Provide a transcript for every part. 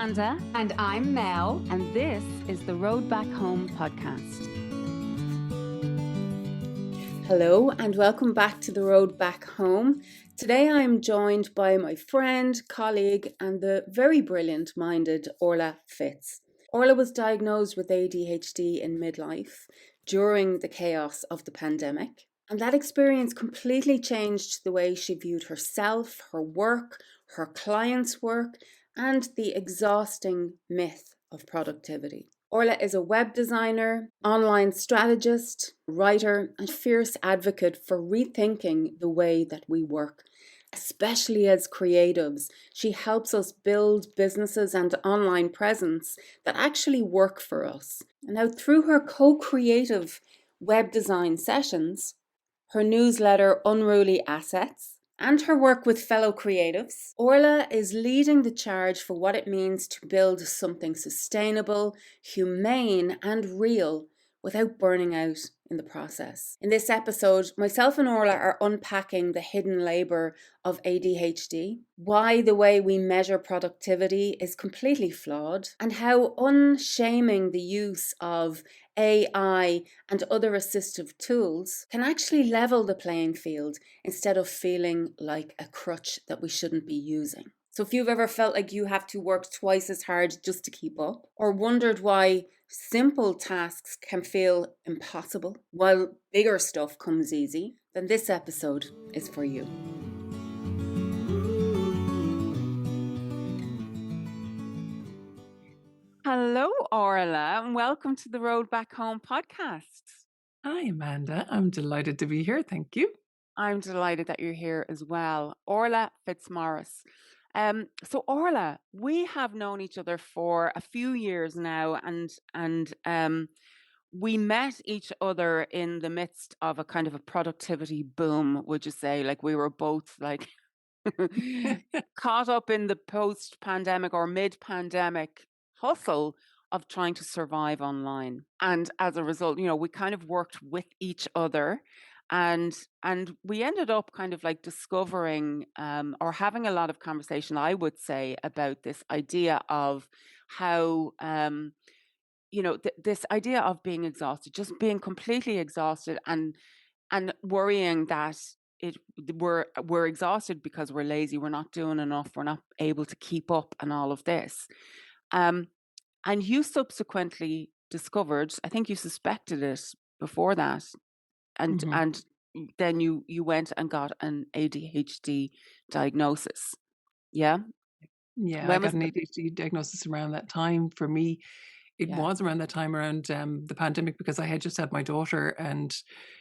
Amanda. And I'm Mel. And this is the Road Back Home podcast. Hello and welcome back to the Road Back Home. Today I'm joined by my friend, colleague and the very brilliant-minded Orla Fitz. Orla was diagnosed with ADHD in midlife during the chaos of the pandemic. And that experience completely changed the way she viewed herself, her work, her clients' work, and the exhausting myth of productivity. Orla is a web designer, online strategist, writer, and fierce advocate for rethinking the way that we work. Especially as creatives, she helps us build businesses and online presence that actually work for us. And now through her co-creative web design sessions, her newsletter Unruly Assets, and her work with fellow creatives, Orla is leading the charge for what it means to build something sustainable, humane, and real without burning out in the process. In this episode, myself and Orla are unpacking the hidden labor of ADHD, why the way we measure productivity is completely flawed, and how unshaming the use of AI and other assistive tools can actually level the playing field instead of feeling like a crutch that we shouldn't be using. So if you've ever felt like you have to work twice as hard just to keep up, or wondered why simple tasks can feel impossible while bigger stuff comes easy, then this episode is for you. Hello, Orla, and welcome to the Road Back Home podcast. Hi, Amanda. I'm delighted to be here. Thank you. I'm delighted that you're here as well. Orla Fitz. So Orla, we have known each other for a few years now, and we met each other in the midst of a kind of a productivity boom, would you say? Like we were both like caught up in the post-pandemic or mid-pandemic hustle of trying to survive online. And as a result, we kind of worked with each other. And we ended up kind of like discovering or having a lot of conversation, I would say, about this idea of how, this idea of being exhausted, just being completely exhausted and worrying that we're exhausted because we're lazy, we're not doing enough, we're not able to keep up and all of this. And you subsequently discovered, I think you suspected it before that, and then you went and got an ADHD diagnosis. Yeah? Yeah, I got an ADHD diagnosis around that time. For me, it was around that time, around the pandemic, because I had just had my daughter and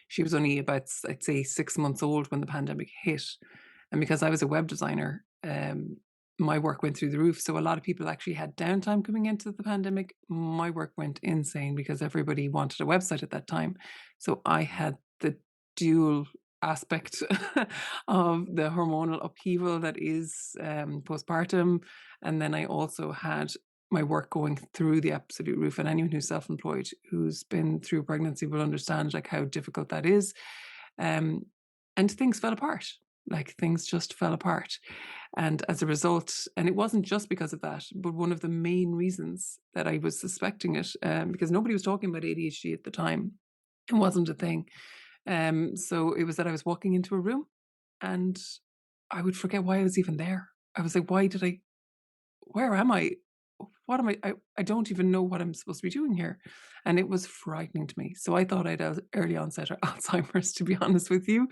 she was only about, I'd say, 6 months old when the pandemic hit. And because I was a web designer, my work went through the roof. So a lot of people actually had downtime coming into the pandemic. My work went insane because everybody wanted a website at that time. So I had the dual aspect of the hormonal upheaval that is postpartum. And then I also had my work going through the absolute roof. And anyone who's self-employed, who's been through pregnancy, will understand like how difficult that is. And things fell apart. Like things just fell apart. And as a result, and it wasn't just because of that, but one of the main reasons that I was suspecting it, because nobody was talking about ADHD at the time. It wasn't a thing. So it was that I was walking into a room and I would forget why I was even there. I was like, where am I? What am I don't even know what I'm supposed to be doing here. And it was frightening to me. So I thought I'd early onset Alzheimer's, to be honest with you.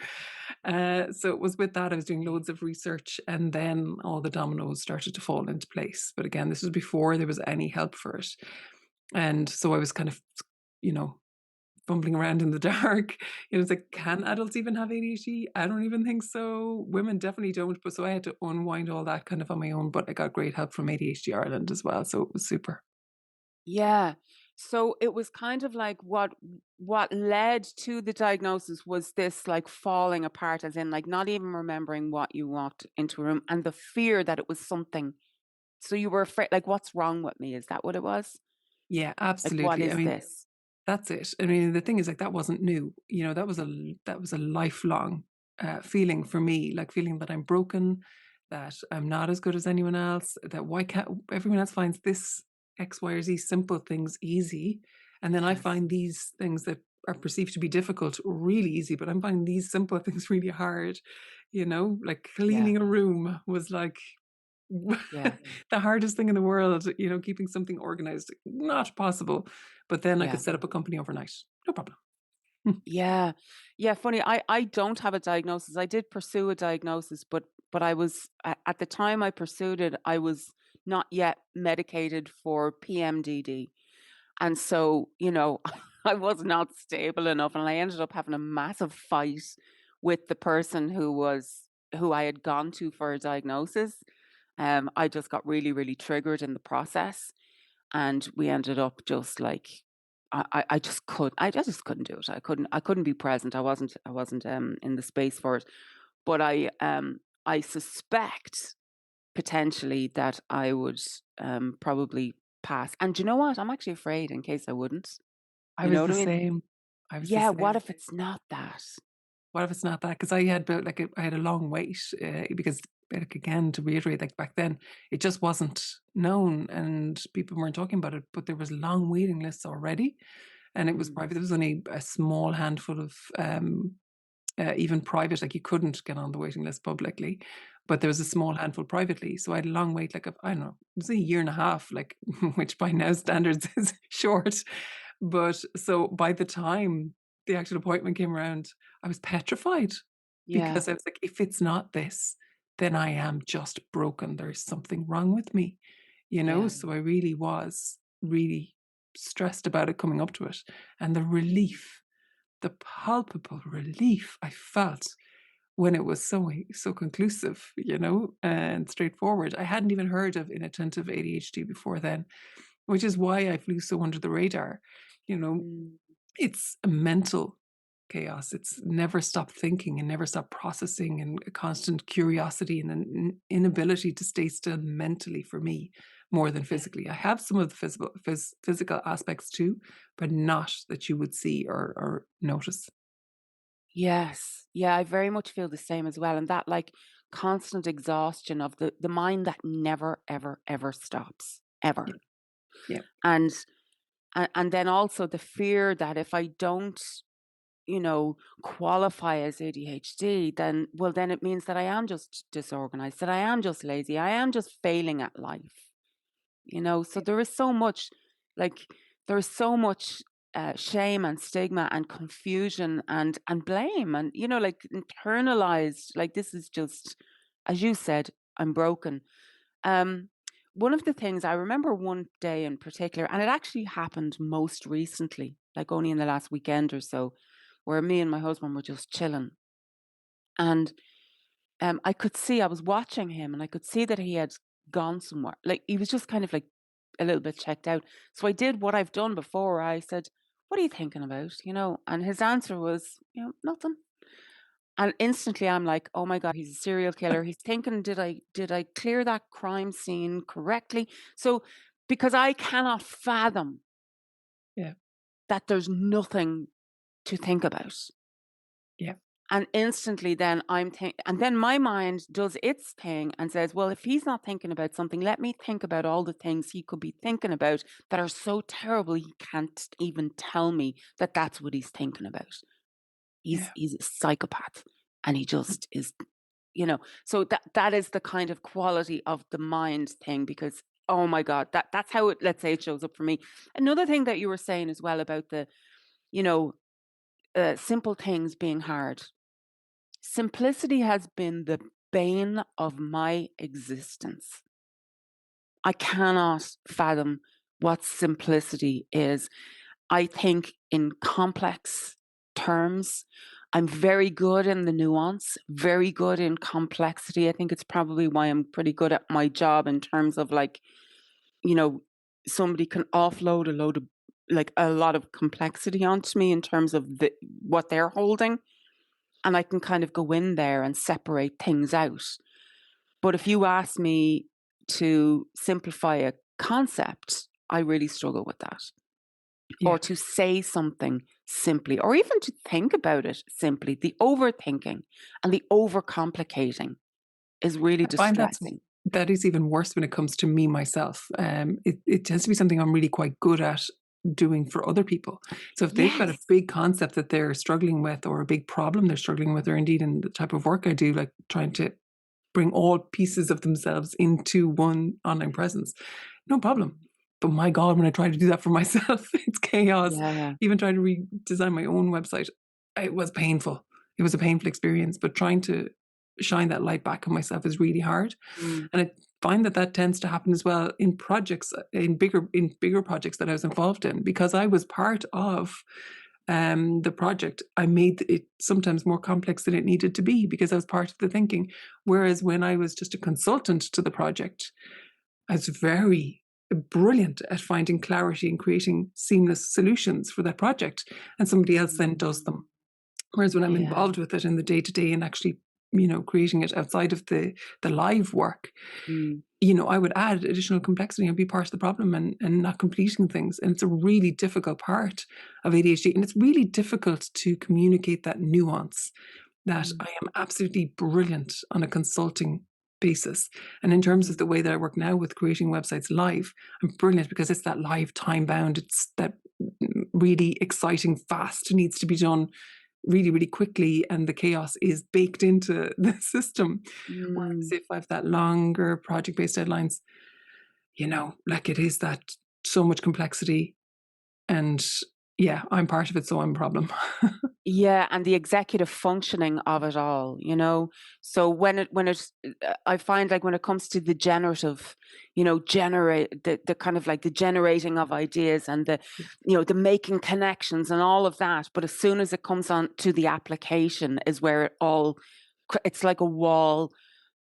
So it was with that, I was doing loads of research and then all the dominoes started to fall into place. But again, this was before there was any help for it. And so I was kind of, fumbling around in the dark. It's like, can adults even have ADHD? I don't even think so. Women definitely don't. But so I had to unwind all that kind of on my own. But I got great help from ADHD Ireland as well. So it was super. Yeah. So it was kind of like what led to the diagnosis was this like falling apart, as in like not even remembering what you walked into a room and the fear that it was something. So you were afraid, like, what's wrong with me? Is that what it was? Yeah, absolutely. Like, what is this? That's it. I mean, the thing is, like, that wasn't new. That was a lifelong feeling for me, like feeling that I'm broken, that I'm not as good as anyone else, that why can't everyone else finds this X, Y, or Z simple things easy. And then I Yes. find these things that are perceived to be difficult really easy, but I'm finding these simple things really hard, like cleaning a room was like Yeah. the hardest thing in the world, keeping something organized, not possible. But then I Yeah. could set up a company overnight. No problem. Yeah. Yeah. Funny. I don't have a diagnosis. I did pursue a diagnosis, but I was at the time I pursued it, I was not yet medicated for PMDD. And so, I was not stable enough, and I ended up having a massive fight with the person who I had gone to for a diagnosis. I just got really, really triggered in the process, and we ended up just like I just couldn't do it. I couldn't be present. I wasn't in the space for it. But I suspect potentially that I would probably pass. And do you know what? I'm actually afraid in case I wouldn't. I You know was what the I mean? same. I was the Yeah. What same. if it's not that? What if it's not that? Because I had built I had a long wait because, like, again, to reiterate, like back then, it just wasn't known and people weren't talking about it. But there was long waiting lists already, and it was Mm. private. There was only a small handful of even private. Like you couldn't get on the waiting list publicly, but there was a small handful privately. So I had a long wait, like I don't know, it was a year and a half, like which by now standards is short. But so by the time the actual appointment came around, I was petrified Yeah. because I was like, if it's not this, then I am just broken. There's something wrong with me, Yeah. So I really was really stressed about it coming up to it. And the palpable relief I felt when it was so conclusive, and straightforward. I hadn't even heard of inattentive ADHD before then, which is why I flew so under the radar. Mm. It's a mental chaos. It's never stop thinking and never stop processing, and a constant curiosity and an inability to stay still mentally for me more than Yeah. physically. I have some of the physical aspects too, but not that you would see or notice. Yes. Yeah, I very much feel the same as well. And that like constant exhaustion of the mind that never, ever, ever stops. Ever. Yeah. Yeah. And and then also the fear that if I don't, qualify as ADHD, then it means that I am just disorganized, that I am just lazy, I am just failing at life. So there is so much, like there is so much shame and stigma and confusion and blame and like internalized, like this is just, as you said, I'm broken. um one of the things I remember one day in particular, and it actually happened most recently, like only in the last weekend or so, where me and my husband were just chilling, and I was watching him and I could see that he had gone somewhere. Like he was just kind of like a little bit checked out. So I did what I've done before. I said, "What are you thinking about?" And his answer was, "Nothing." And instantly I'm like, "Oh my God, he's a serial killer. He's thinking, did I clear that crime scene correctly?" So because I cannot fathom Yeah. that there's nothing to think about. Yeah. And instantly then and then my mind does its thing and says, well, if he's not thinking about something, let me think about all the things he could be thinking about that are so terrible he can't even tell me that that's what he's thinking about. Yeah. He's a psychopath, and he just is, so that is the kind of quality of the mind thing, because oh my God, that's how let's say it shows up for me. Another thing that you were saying as well about the, you know, simple things being hard. Simplicity has been the bane of my existence. I cannot fathom what simplicity is. I think in complex terms. I'm very good in the nuance, very good in complexity. I think it's probably why I'm pretty good at my job in terms of like, you know, somebody can offload a lot of complexity onto me in terms of what they're holding. And I can kind of go in there and separate things out. But if you ask me to simplify a concept, I really struggle with that. Yeah. Or to say something simply, or even to think about it simply, the overthinking and the overcomplicating is really I find distressing. that is even worse when it comes to me myself. It tends to be something I'm really quite good at doing for other people. So if they've got a Yes. big concept that they're struggling with, or a big problem they're struggling with, or indeed in the type of work I do, like trying to bring all pieces of themselves into one online presence, no problem. But my God, when I try to do that for myself, it's chaos. Yeah. Even trying to redesign my own website, it was painful. It was a painful experience, but trying to shine that light back on myself is really hard. Mm. And I find that tends to happen as well in projects, in bigger projects that I was involved in, because I was part of the project. I made it sometimes more complex than it needed to be because I was part of the thinking. Whereas when I was just a consultant to the project, I was very brilliant at finding clarity and creating seamless solutions for that project, and somebody else then does them. Whereas when I'm involved with it in the day-to-day and actually, creating it outside of the live work, I would add additional complexity and be part of the problem and not completing things. And it's a really difficult part of ADHD. And it's really difficult to communicate that nuance that I am absolutely brilliant on a consulting basis. And in terms of the way that I work now with creating websites live, I'm brilliant because it's that live, time bound. It's that really exciting, fast, needs to be done really, really quickly, and the chaos is baked into the system. Whereas if I have that longer project-based deadlines, like it is that so much complexity, and yeah, I'm part of it, so I'm a problem. Yeah, and the executive functioning of it all, So I find like when it comes to the generative, generate the kind of like the generating of ideas and the making connections and all of that. But as soon as it comes on to the application is where it's like a wall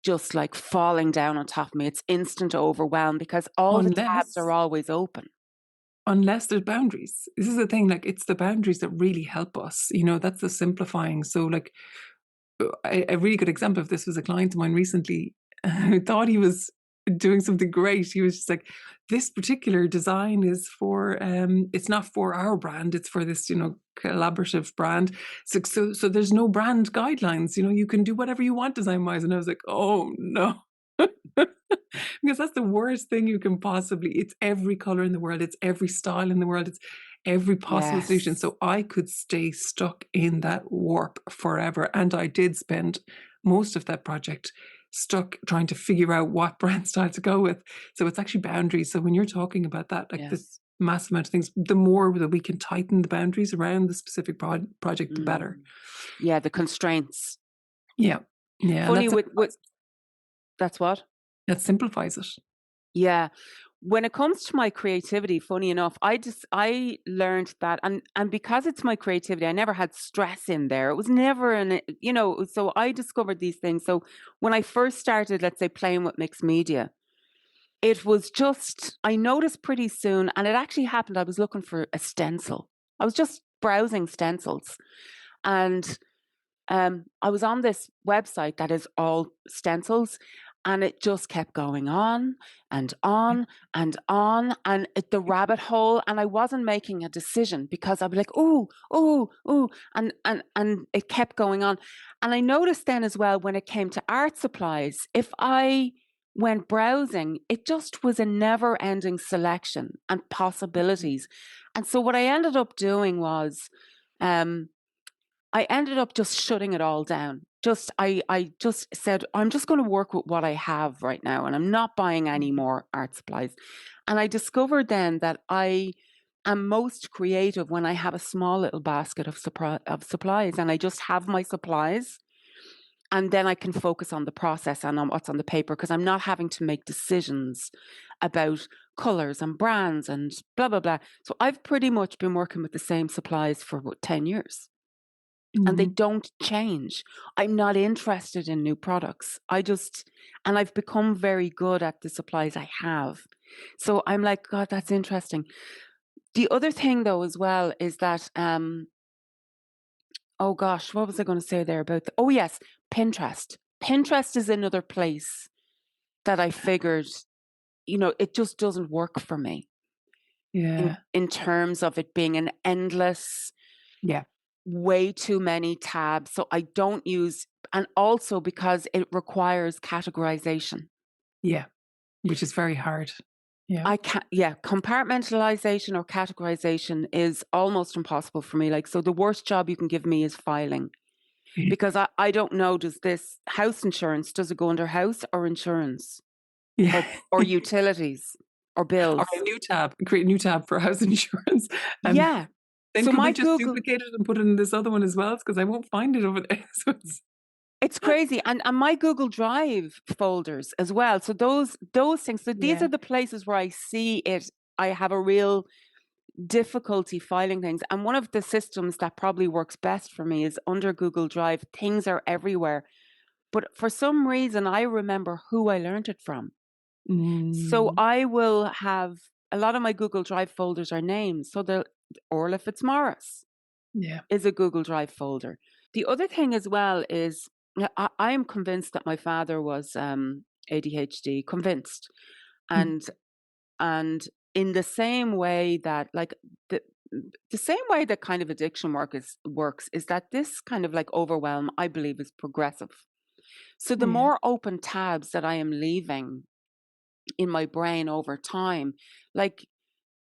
just like falling down on top of me. It's instant overwhelm because all the tabs are always open. Unless there's boundaries. This is the thing, like it's the boundaries that really help us. That's the simplifying. So like a really good example of this was a client of mine recently who thought he was doing something great. He was just like, this particular design is for it's not for our brand, it's for this, collaborative brand. So there's no brand guidelines, you can do whatever you want design wise. And I was like, oh no. Because that's the worst thing you can possibly. It's every color in the world, it's every style in the world, it's every possible solution. So I could stay stuck in that warp forever. And I did spend most of that project stuck trying to figure out what brand style to go with. So it's actually boundaries. So when you're talking about that, like this massive amount of things, the more that we can tighten the boundaries around the specific project, the better. Yeah, the constraints. Yeah. Funny that's what? That simplifies it. Yeah. When it comes to my creativity, funny enough, I learned that, and because it's my creativity, I never had stress in there. It was never so I discovered these things. So when I first started, let's say, playing with mixed media, it was just, I noticed pretty soon, and it actually happened, I was looking for a stencil. I was just browsing stencils, and I was on this website that is all stencils, and it just kept going on and on and on, and the rabbit hole, and I wasn't making a decision because I'd be like, oh, and it kept going on. And I noticed then as well, when it came to art supplies, if I went browsing, it just was a never-ending selection and possibilities. And so what I ended up doing was, I ended up just shutting it all down. I just said, I'm just going to work with what I have right now, and I'm not buying any more art supplies. And I discovered then that I am most creative when I have a small little basket of supplies, and I just have my supplies, and then I can focus on the process and on what's on the paper, because I'm not having to make decisions about colors and brands and blah, blah, blah. So I've pretty much been working with the same supplies for about 10 years. And they don't change. I'm not interested in new products. And I've become very good at the supplies I have. So I'm like, God, that's interesting. The other thing though, as well, is that, oh gosh, what was I going to say there about oh yes, Pinterest. Pinterest is another place that I figured, it just doesn't work for me. Yeah. In terms of it being an endless, way too many tabs. So I don't use and also because it requires categorization. Yeah, which is very hard. Yeah. I can't, compartmentalization or categorization is almost impossible for me. Like, so the worst job you can give me is filing, because I don't know, does this house insurance, does it go under house or insurance? Yeah. Or utilities or bills? Or create a new tab for house insurance. Yeah. Then So could my we just Google, duplicate it and put it in this other one as well? Because I won't find it over there. So it's crazy. And my Google Drive folders as well. So those things. So these Yeah. are the places where I see it. I have a real difficulty filing things. And one of the systems that probably works best for me is under Google Drive. Things are everywhere. But for some reason, I remember who I learned it from. So I will have a lot of my Google Drive folders are names. So the Orla Fitz is a Google Drive folder. The other thing as well is I am convinced that my father was ADHD, convinced. And in the same way that, like, the same way that kind of addiction works is that this kind of like overwhelm, I believe, is progressive. So the more open tabs that I am leaving in my brain over time, like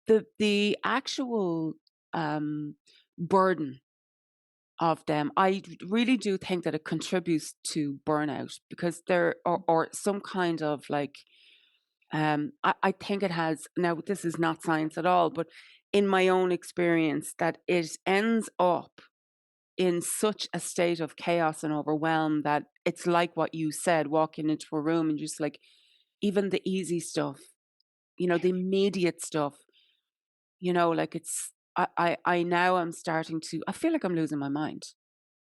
the actual burden of them, I really do think that it contributes to burnout, because there or some kind of like I think it has. Now, this is not science at all, but in my own experience, that it ends up in such a state of chaos and overwhelm that it's like what you said, walking into a room and just like, even the easy stuff, the immediate stuff, like it's, I now am starting to, I feel like I'm losing my mind.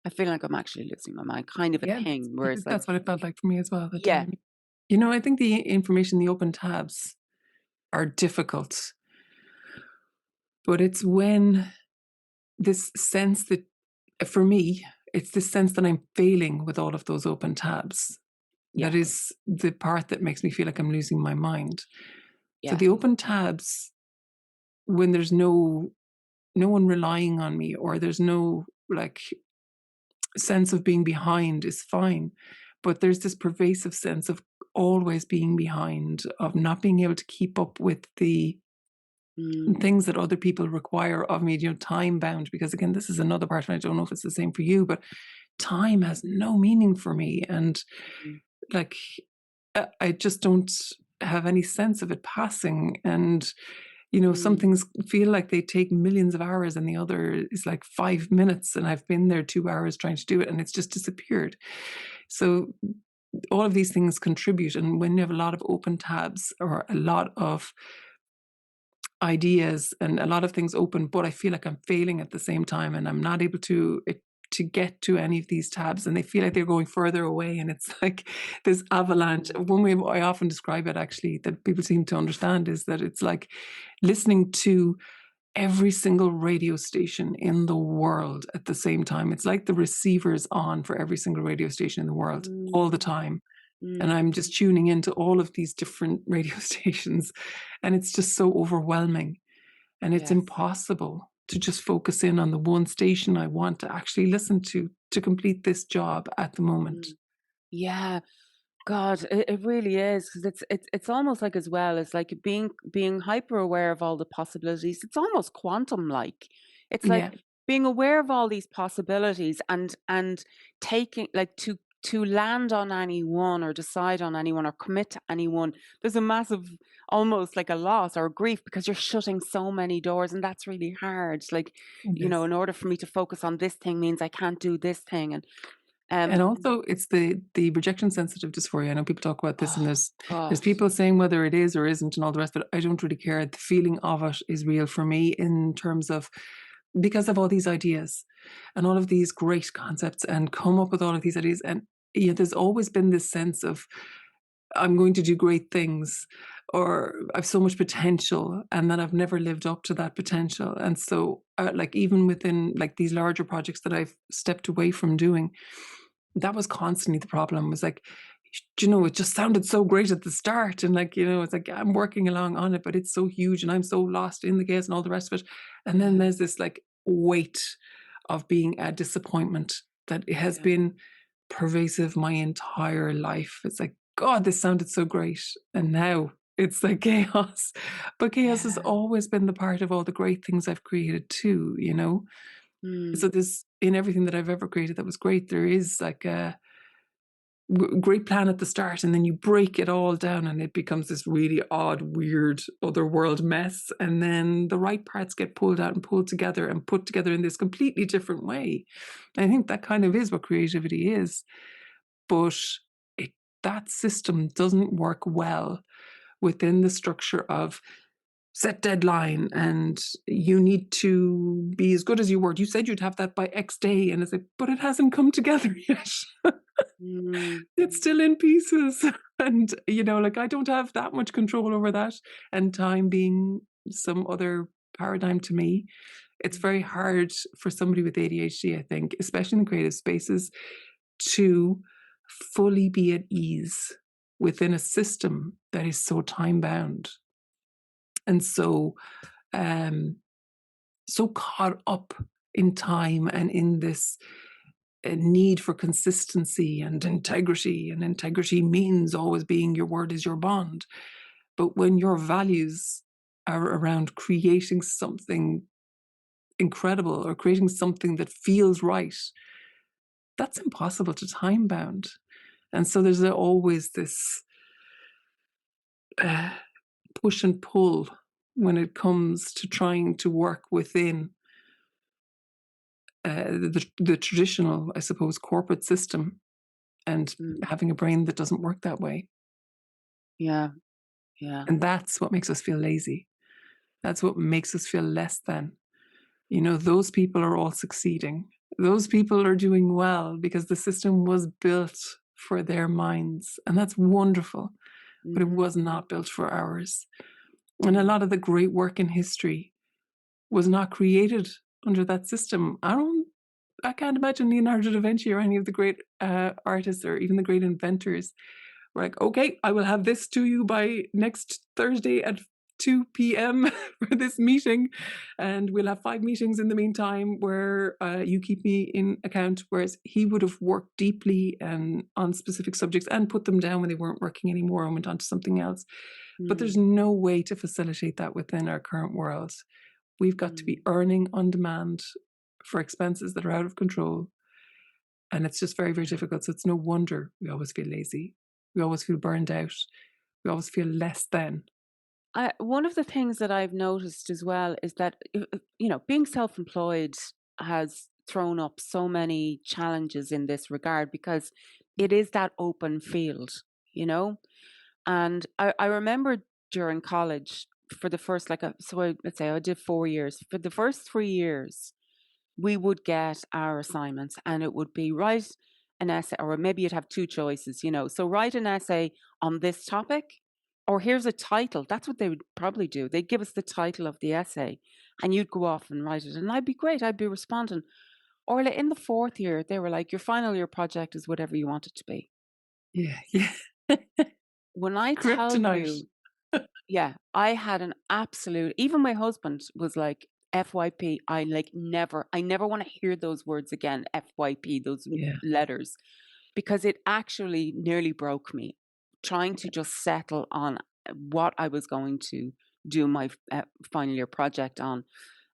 I feel like I'm actually losing my mind, kind of a thing where it's like, that's what it felt like for me as well. yeah. I think the information, the open tabs are difficult, but it's when this sense that, for me, it's this sense that I'm failing with all of those open tabs. That is the part that makes me feel like I'm losing my mind. So the open tabs, when there's no one relying on me, or there's no like sense of being behind, is fine. But there's this pervasive sense of always being behind, of not being able to keep up with the things that other people require of me, time bound. Because again, this is another part, and I don't know if it's the same for you, but time has no meaning for me. And like, I just don't have any sense of it passing. And some things feel like they take millions of hours, and the other is like 5 minutes, and I've been there 2 hours trying to do it, and it's just disappeared. So all of these things contribute. And when you have a lot of open tabs, or a lot of ideas and a lot of things open, but I feel like I'm failing at the same time, and I'm not able to get to any of these tabs, and they feel like they're going further away, and it's like this avalanche. One way I often describe it, actually, that people seem to understand, is that it's like listening to every single radio station in the world at the same time. It's like the receiver's on for every single radio station in the world all the time. And I'm just tuning into all of these different radio stations, and it's just so overwhelming. And it's impossible to just focus in on the one station I want to actually listen to complete this job at the moment. Yeah. God, it really is, because it's almost like, as well, it's like being hyper aware of all the possibilities. It's almost quantum like. It's like being aware of all these possibilities, and taking, like, to land on anyone, or decide on anyone, or commit to anyone. There's a massive, almost like a loss or a grief, because you're shutting so many doors, and that's really hard. Like, in order for me to focus on this thing means I can't do this thing. And also, it's the rejection sensitive dysphoria. I know people talk about this, and there's people saying whether it is or isn't and all the rest, but I don't really care. The feeling of it is real for me, in terms of, because of all these ideas and all of these great concepts, and come up with all of these ideas. And there's always been this sense of, I'm going to do great things, or I've so much potential, and then I've never lived up to that potential. And so like, even within like these larger projects that I've stepped away from doing, that was constantly the problem. Was like, it just sounded so great at the start, and like, it's like I'm working along on it, but it's so huge, and I'm so lost in the case and all the rest of it. And then there's this like weight of being a disappointment that has been pervasive my entire life. It's like, God, this sounded so great. And now it's like chaos. But chaos has always been the part of all the great things I've created too, you know? So there's, in everything that I've ever created that was great, there is like a great plan at the start, and then you break it all down and it becomes this really odd, weird, otherworld mess. And then the right parts get pulled out and pulled together and put together in this completely different way. And I think that kind of is what creativity is. But that system doesn't work well within the structure of set deadline and you need to be as good as you were. You said you'd have that by X day, and it's like, but it hasn't come together yet. It's still in pieces. And, you know, like I don't have that much control over that. And time being some other paradigm to me, it's very hard for somebody with ADHD, I think, especially in the creative spaces, to fully be at ease within a system that is so time bound and so caught up in time and in this need for consistency and integrity. And integrity means always being your word is your bond. But when your values are around creating something incredible or creating something that feels right, that's impossible to time bound. And so there's always this push and pull when it comes to trying to work within the traditional, I suppose, corporate system, and having a brain that doesn't work that way. Yeah. And that's what makes us feel lazy. That's what makes us feel less than. You know, those people are all succeeding. Those people are doing well because the system was built for their minds. And that's wonderful. But it was not built for ours. And a lot of the great work in history was not created under that system. I can't imagine Leonardo da Vinci or any of the great artists or even the great inventors were like, okay, I will have this to you by next Thursday at 2 p.m. for this meeting. And we'll have 5 meetings in the meantime where you keep me in account. Whereas he would have worked deeply and on specific subjects and put them down when they weren't working anymore and went on to something else. But there's no way to facilitate that within our current world. We've got to be earning on demand for expenses that are out of control. And it's just very, very difficult. So it's no wonder we always feel lazy. We always feel burned out. We always feel less than. One of the things that I've noticed as well is that, you know, being self-employed has thrown up so many challenges in this regard because it is that open field, you know? And I remember during college for the first, let's say I did 4 years. For the first 3 years, we would get our assignments and it would be write an essay, or maybe you'd have 2 choices, you know. So write an essay on this topic, or here's a title. That's what they would probably do. They'd give us the title of the essay and you'd go off and write it. And I'd be great. I'd be responding. Or in the 4th year, they were like, your final year project is whatever you want it to be. Yeah. When I tell you, yeah, I had an absolute, even my husband was like, FYP, I never want to hear those words again, FYP, those letters, because it actually nearly broke me trying to just settle on what I was going to do my final year project on.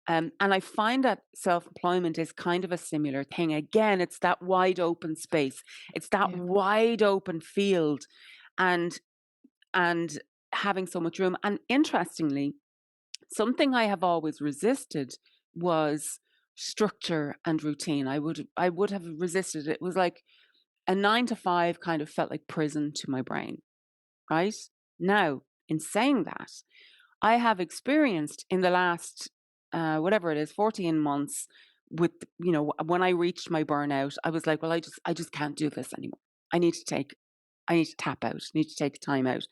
And I find that self-employment is kind of a similar thing. Again, it's that wide open space. It's that wide open field and having so much room. And interestingly, something I have always resisted was structure and routine. I would have resisted it. It was like a 9 to 5 kind of felt like prison to my brain, right? Now, in saying that, I have experienced in the last, whatever it is, 14 months with, you know, when I reached my burnout, I was like, well, I just can't do this anymore. I need to tap out, need to take time out.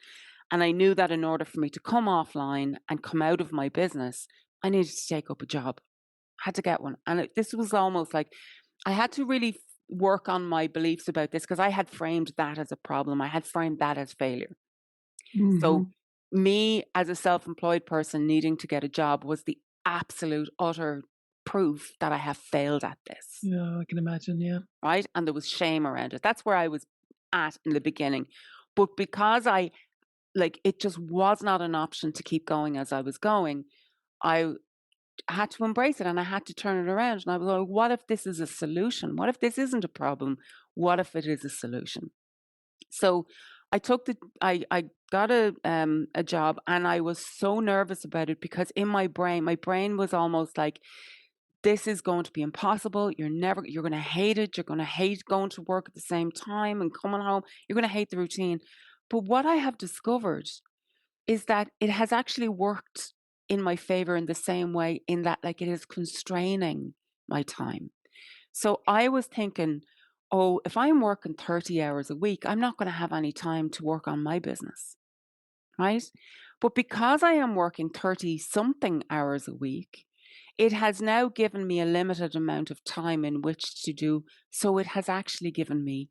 And I knew that in order for me to come offline and come out of my business, I needed to take up a job. I had to get one. And this was almost like I had to really work on my beliefs about this because I had framed that as a problem. I had framed that as failure. So me as a self-employed person needing to get a job was the absolute utter proof that I have failed at this. Yeah, I can imagine. Yeah. Right. And there was shame around it. That's where I was at in the beginning. But because it just was not an option to keep going as I was going, I had to embrace it and I had to turn it around. And I was like, what if this is a solution? What if this isn't a problem? What if it is a solution? So I got a job, and I was so nervous about it because in my brain was almost like, this is going to be impossible. You're going to hate it. You're going to hate going to work at the same time and coming home. You're going to hate the routine. But what I have discovered is that it has actually worked in my favor in the same way, in that like it is constraining my time. So I was thinking, oh, if I'm working 30 hours a week, I'm not going to have any time to work on my business, right? But because I am working 30 something hours a week, it has now given me a limited amount of time in which to do. So it has actually given me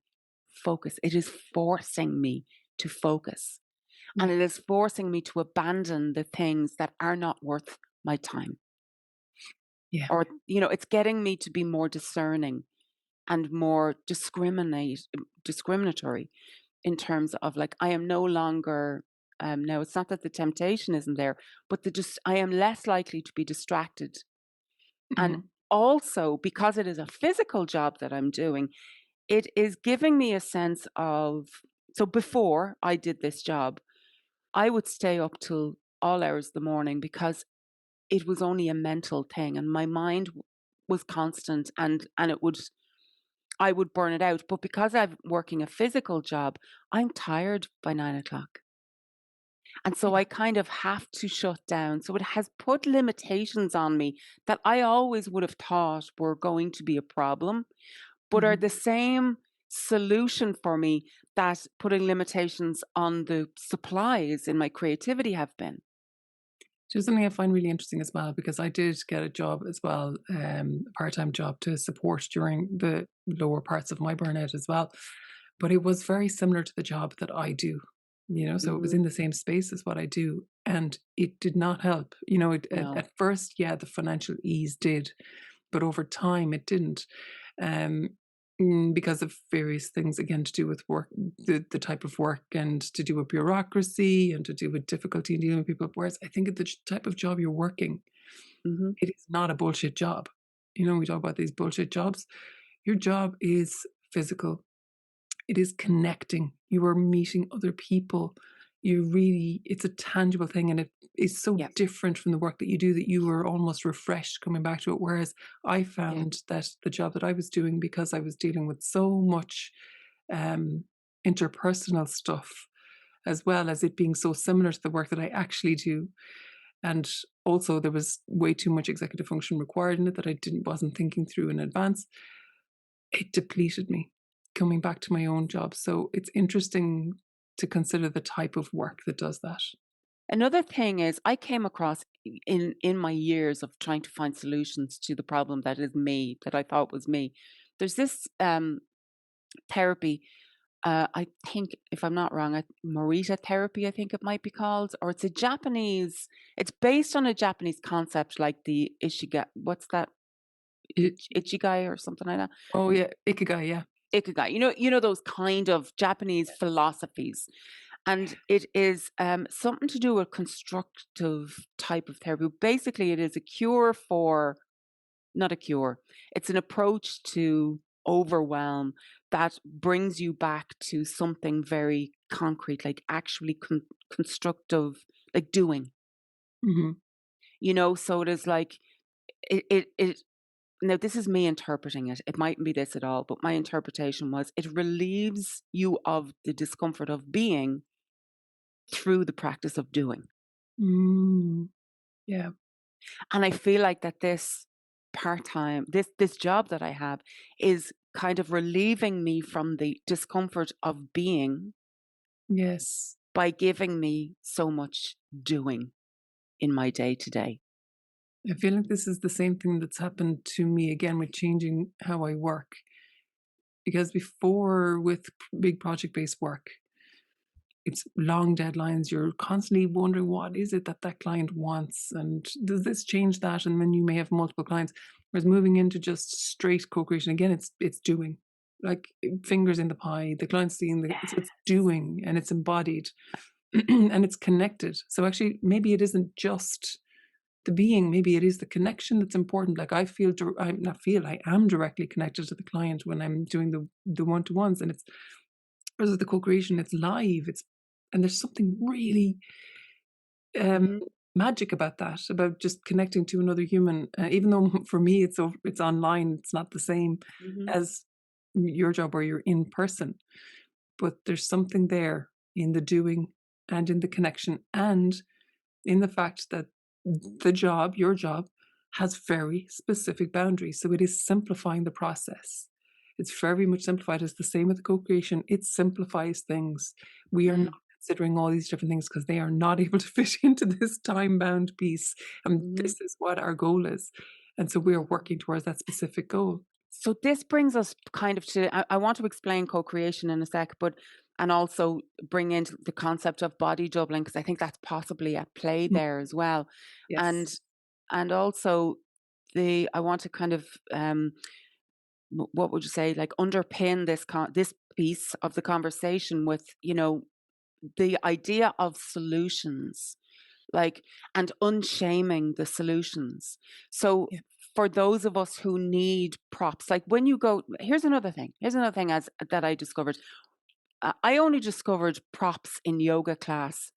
focus. It is forcing me to focus. And it is forcing me to abandon the things that are not worth my time. Yeah. Or, it's getting me to be more discerning and more discriminatory in terms of like, I am no longer, now it's not that the temptation isn't there, but I am less likely to be distracted. And also, because it is a physical job that I'm doing, it is giving me a sense of, so before I did this job, I would stay up till all hours of the morning because it was only a mental thing and my mind was constant, and I would burn it out. But because I'm working a physical job, I'm tired by 9 o'clock. And so I kind of have to shut down. So it has put limitations on me that I always would have thought were going to be a problem, but are the same solution for me that putting limitations on the supplies in my creativity have been. So something I find really interesting as well, because I did get a job as well, a part-time job to support during the lower parts of my burnout as well. But it was very similar to the job that I do, so it was in the same space as what I do. And it did not help. No. At first, yeah, the financial ease did, but over time it didn't. Um, because of various things, again, to do with work, the type of work, and to do with bureaucracy, and to do with difficulty in dealing with people. Whereas I think the type of job you're working, it is not a bullshit job. We talk about these bullshit jobs. Your job is physical. It is connecting. You are meeting other people. It's a tangible thing, and it is so different from the work that you do that you were almost refreshed coming back to it. Whereas I found that the job that I was doing, because I was dealing with so much interpersonal stuff, as well as it being so similar to the work that I actually do, and also there was way too much executive function required in it that I wasn't thinking through in advance, it depleted me coming back to my own job. So it's interesting to consider the type of work that does that. Another thing is, I came across in my years of trying to find solutions to the problem that is me, that I thought was me. There's this therapy, I think, if I'm not wrong, Morita therapy, I think it might be called, or it's based on a Japanese concept like the Ishiga, what's that? Ichigai or something like that. Oh yeah, Ikigai, yeah. Ikigai. You know those kind of Japanese philosophies. And it is something to do with constructive type of therapy. Basically, it is not a cure. It's an approach to overwhelm that brings you back to something very concrete, like actually constructive, like doing. So it is like, it now, this is me interpreting it. It mightn't be this at all, but my interpretation was it relieves you of the discomfort of being through the practice of doing. Yeah. And I feel like that this part-time, this job that I have is kind of relieving me from the discomfort of being. Yes. By giving me so much doing in my day to day. I feel like this is the same thing that's happened to me again with changing how I work. Because before, with big project-based work, it's long deadlines. You're constantly wondering, what is it that that client wants? And does this change that? And then you may have multiple clients. Whereas moving into just straight co-creation, again, it's doing, like fingers in the pie. The client's seeing so it's doing, and it's embodied and it's connected. So actually, maybe it isn't just the being, maybe it is the connection that's important. Like I am directly connected to the client when I'm doing the one-to-ones, and it's, versus the co-creation, it's live, and there's something really magic about that, about just connecting to another human. Even though for me it's online, it's not the same as your job where you're in person, but there's something there in the doing and in the connection and in the fact that your job has very specific boundaries. So it is simplifying the process. It's very much simplified. It's the same with the co-creation. It simplifies things. We are not considering all these different things because they are not able to fit into this time-bound piece. And this is what our goal is. And so we are working towards that specific goal. So this brings us kind of to, I want to explain co-creation in a sec, and also bring in the concept of body doubling, because I think that's possibly at play there as well. Yes. And also I want to kind of, what would you say, like underpin this piece of the conversation with, the idea of solutions, like, and unshaming the solutions. So for those of us who need props, like when you go, here's another thing that I discovered. I only discovered props in yoga class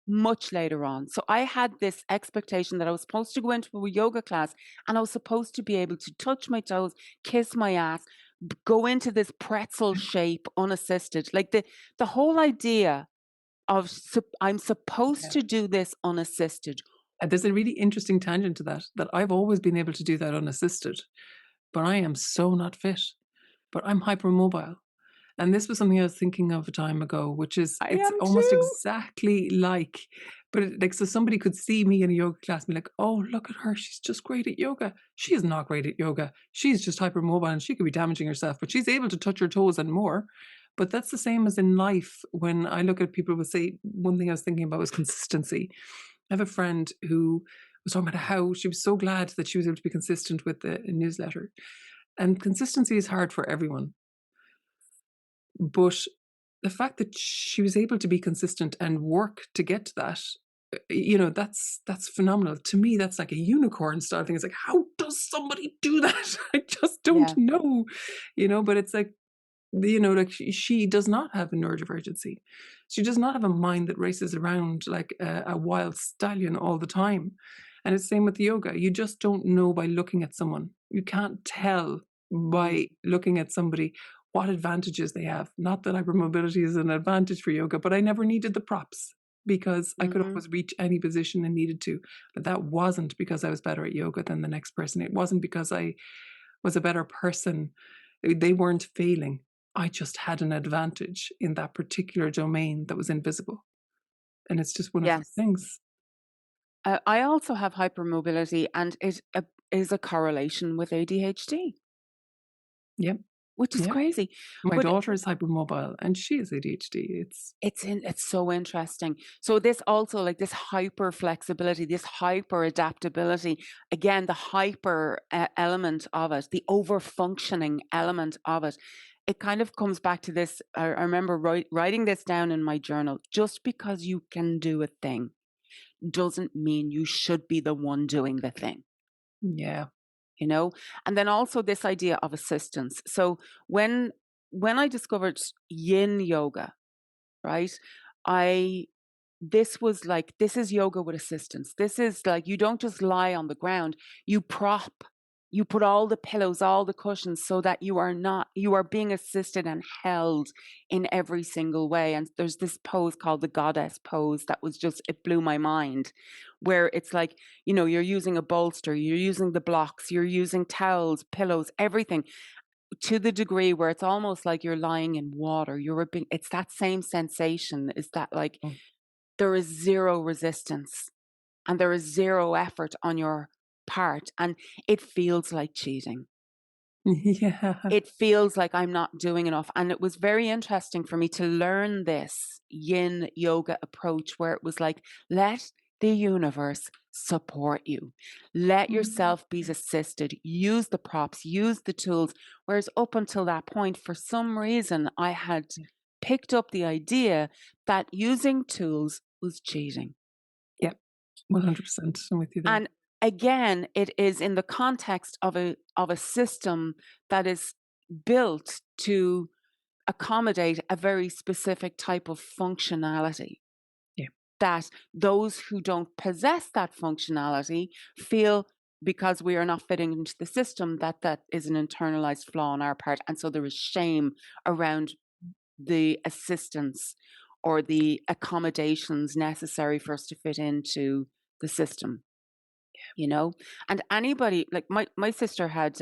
much later on. So I had this expectation that I was supposed to go into a yoga class and I was supposed to be able to touch my toes, kiss my ass, go into this pretzel shape unassisted. Like the whole idea of I'm supposed to do this unassisted. There's a really interesting tangent to that I've always been able to do that unassisted, but I am so not fit, but I'm hypermobile. And this was something I was thinking of a time ago, which is, it's almost exactly like, so somebody could see me in a yoga class and be like, oh, look at her. She's just great at yoga. She is not great at yoga. She's just hypermobile and she could be damaging herself, but she's able to touch her toes and more. But that's the same as in life. When I look at people, would say, one thing I was thinking about was consistency. I have a friend who was talking about how she was so glad that she was able to be consistent with the newsletter. And consistency is hard for everyone. But the fact that she was able to be consistent and work to get to that, that's phenomenal. To me, that's like a unicorn style thing. It's like, how does somebody do that? I just don't know, but it's like, like she does not have a neurodivergency. She does not have a mind that races around like a wild stallion all the time. And it's the same with the yoga. You just don't know by looking at someone. You can't tell by looking at somebody what advantages they have. Not that hypermobility is an advantage for yoga, but I never needed the props because I could always reach any position I needed to. But that wasn't because I was better at yoga than the next person. It wasn't because I was a better person. They weren't failing. I just had an advantage in that particular domain that was invisible. And it's just one of those things. I also have hypermobility, and it is a correlation with ADHD. Yep. Which is crazy. My daughter is hypermobile and she is ADHD. It's so interesting. So this also, like this hyper flexibility, this hyper adaptability, again, the hyper element of it, the over functioning element of it, it kind of comes back to this. I remember writing this down in my journal. Just because you can do a thing doesn't mean you should be the one doing the thing. Yeah. And then also this idea of assistance. So when I discovered yin yoga, right, this is yoga with assistance. This is like, you don't just lie on the ground, you put all the pillows, all the cushions, so that you are being assisted and held in every single way. And there's this pose called the goddess pose that it blew my mind, where it's like, you're using a bolster, you're using the blocks, you're using towels, pillows, everything, to the degree where it's almost like you're lying in water. It's that same sensation, is that like there is zero resistance and there is zero effort on your part, and it feels like cheating. Yeah. It feels like I'm not doing enough. And it was very interesting for me to learn this yin yoga approach where it was like, let the universe support you. Let yourself be assisted. Use the props, use the tools. Whereas up until that point, for some reason, I had picked up the idea that using tools was cheating. Yeah, 100%. I'm with you there. And again, it is in the context of a system that is built to accommodate a very specific type of functionality. Yeah. That those who don't possess that functionality feel, because we are not fitting into the system, that is an internalized flaw on our part. And so there is shame around the assistance or the accommodations necessary for us to fit into the system. You know, and anybody like my sister had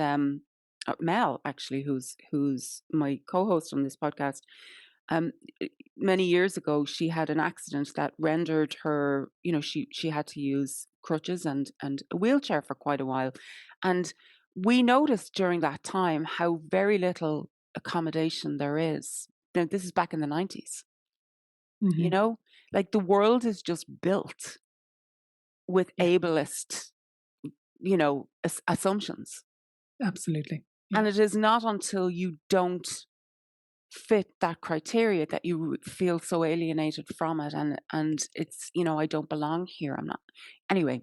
Mel, actually, who's my co-host on this podcast. Many years ago, she had an accident that rendered her, she had to use crutches and a wheelchair for quite a while, and we noticed during that time how very little accommodation there is. Now, this is back in the 90s. Like the world is just built with ableist assumptions. Absolutely. Yeah. And it is not until you don't fit that criteria that you feel so alienated from it, and it's, I don't belong here. I'm not. Anyway,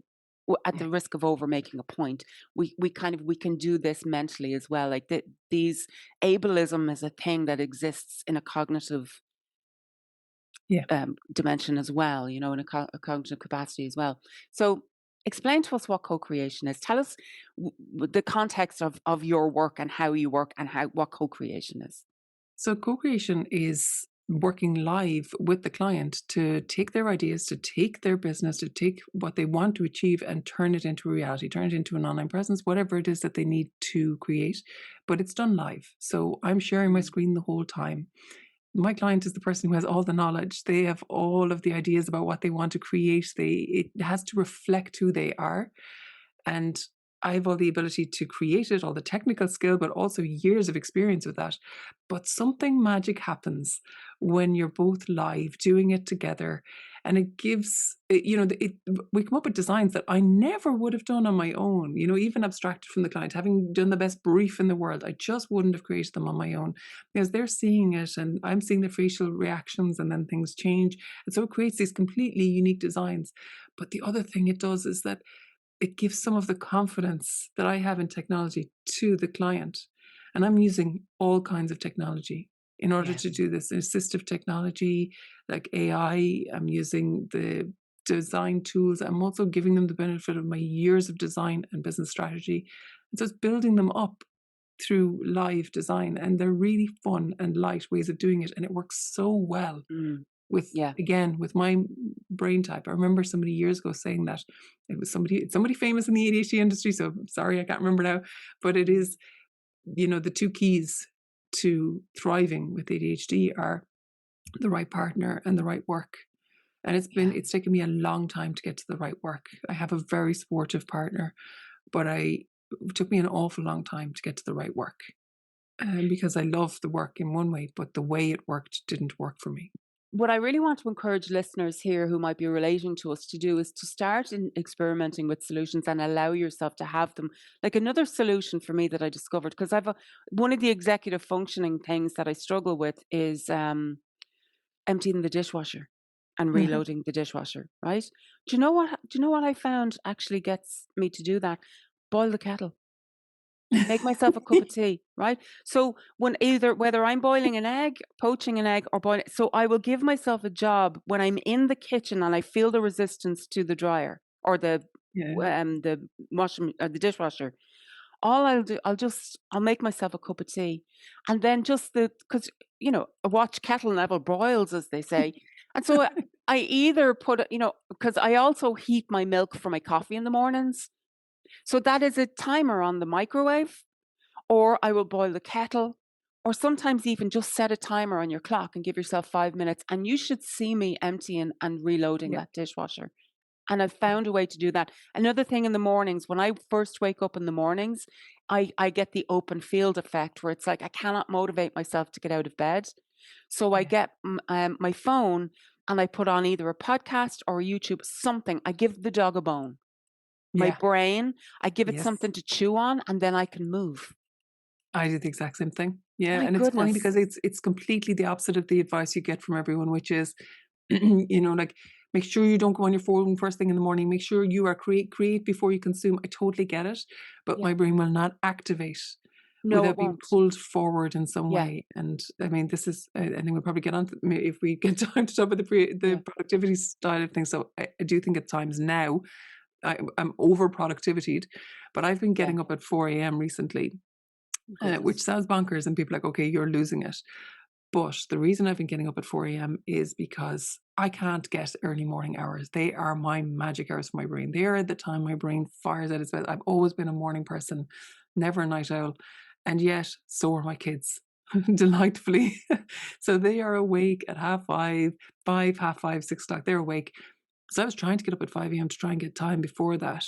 at the risk of over making a point, we can do this mentally as well. Like these ableism is a thing that exists in a cognitive dimension as well, in a cognitive capacity as well. So explain to us what co-creation is. Tell us the context of your work and how you work and what co-creation is. So co-creation is working live with the client to take their ideas, to take their business, to take what they want to achieve and turn it into reality, turn it into an online presence, whatever it is that they need to create. But it's done live. So I'm sharing my screen the whole time. My client is the person who has all the knowledge. They have all of the ideas about what they want to create. It has to reflect who they are. And I have all the ability to create it, all the technical skill, but also years of experience with that. But something magic happens when you're both live doing it together. And it gives, we come up with designs that I never would have done on my own, even abstracted from the client, having done the best brief in the world. I just wouldn't have created them on my own because they're seeing it and I'm seeing the facial reactions and then things change. And so it creates these completely unique designs. But the other thing it does is that it gives some of the confidence that I have in technology to the client. And I'm using all kinds of technology in order to do this. Assistive technology like AI, I'm using the design tools. I'm also giving them the benefit of my years of design and business strategy. And so it's building them up through live design. And they're really fun and light ways of doing it. And it works so well. Again, with my brain type. I remember somebody years ago saying that it was somebody famous in the ADHD industry. So sorry, I can't remember now, but it is, the two keys to thriving with ADHD are the right partner and the right work. And it's taken me a long time to get to the right work. I have a very supportive partner, but it took me an awful long time to get to the right work. Because I love the work in one way, but the way it worked didn't work for me. What I really want to encourage listeners here who might be relating to us to do is to start experimenting with solutions and allow yourself to have them. Like another solution for me that I discovered, because one of the executive functioning things that I struggle with is emptying the dishwasher and reloading the dishwasher, right? Do you know what I found actually gets me to do that? Boil the kettle. Make myself a cup of tea, right? So whether I'm boiling an egg, poaching an egg, or boiling, so I will give myself a job when I'm in the kitchen and I feel the resistance to the dryer or the the dishwasher. All I'll do, I'll make myself a cup of tea, and then because watch kettle never boils, as they say, and so I either put because I also heat my milk for my coffee in the mornings. So that is a timer on the microwave, or I will boil the kettle, or sometimes even just set a timer on your clock and give yourself 5 minutes. And you should see me emptying and reloading that dishwasher. And I've found a way to do that. Another thing in the mornings, when I first wake up in the mornings, I get the open field effect where it's like I cannot motivate myself to get out of bed. So I get my phone and I put on either a podcast or YouTube, something. I give the dog a bone. My brain, I give it something to chew on, and then I can move. I do the exact same thing. Yeah. My And it's funny because it's completely the opposite of the advice you get from everyone, which is, you know, like, make sure you don't go on your phone first thing in the morning. Make sure you are create before you consume. I totally get it, but my brain will not activate without being pulled forward in some way. And I mean, this is, I think we'll probably get on to, if we get time to talk about the productivity side of things. So I do think at times now I'm over productivityed, but I've been getting up at 4 a.m. recently, which sounds bonkers, and people are like, okay, you're losing it. But the reason I've been getting up at 4 a.m. is because I can't get early morning hours. They are my magic hours for my brain. They are the time my brain fires at its best. I've always been a morning person, never a night owl. And yet, so are my kids, delightfully. So they are awake at 5:30, 6 o'clock. They're awake. So I was trying to get up at 5 a.m. to try and get time before that.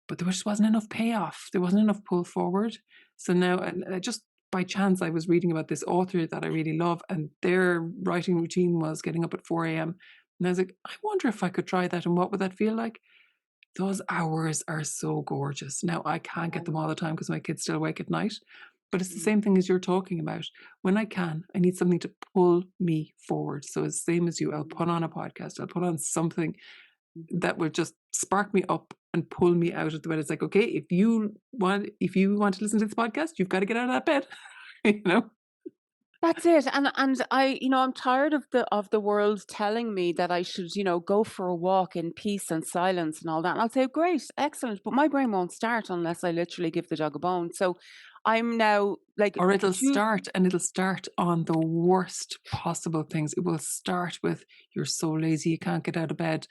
But there just wasn't enough payoff. There wasn't enough pull forward. So now, just by chance, I was reading about this author that I really love, and their writing routine was getting up at 4 a.m. And I was like, I wonder if I could try that, and what would that feel like? Those hours are so gorgeous. Now, I can't get them all the time because my kids still awake at night, but it's the same thing as you're talking about. When I can, I need something to pull me forward. So it's the same as you. I'll put on a podcast. I'll put on something that will just spark me up and pull me out of the bed. It's like, okay, if you want to listen to this podcast, you've got to get out of that bed. You know? That's it. And I, I'm tired of the world telling me that I should, go for a walk in peace and silence and all that. And I'll say, great, excellent. But my brain won't start unless I literally give the dog a bone. So I'm now like, or it'll start on the worst possible things. It will start with, you're so lazy, you can't get out of bed.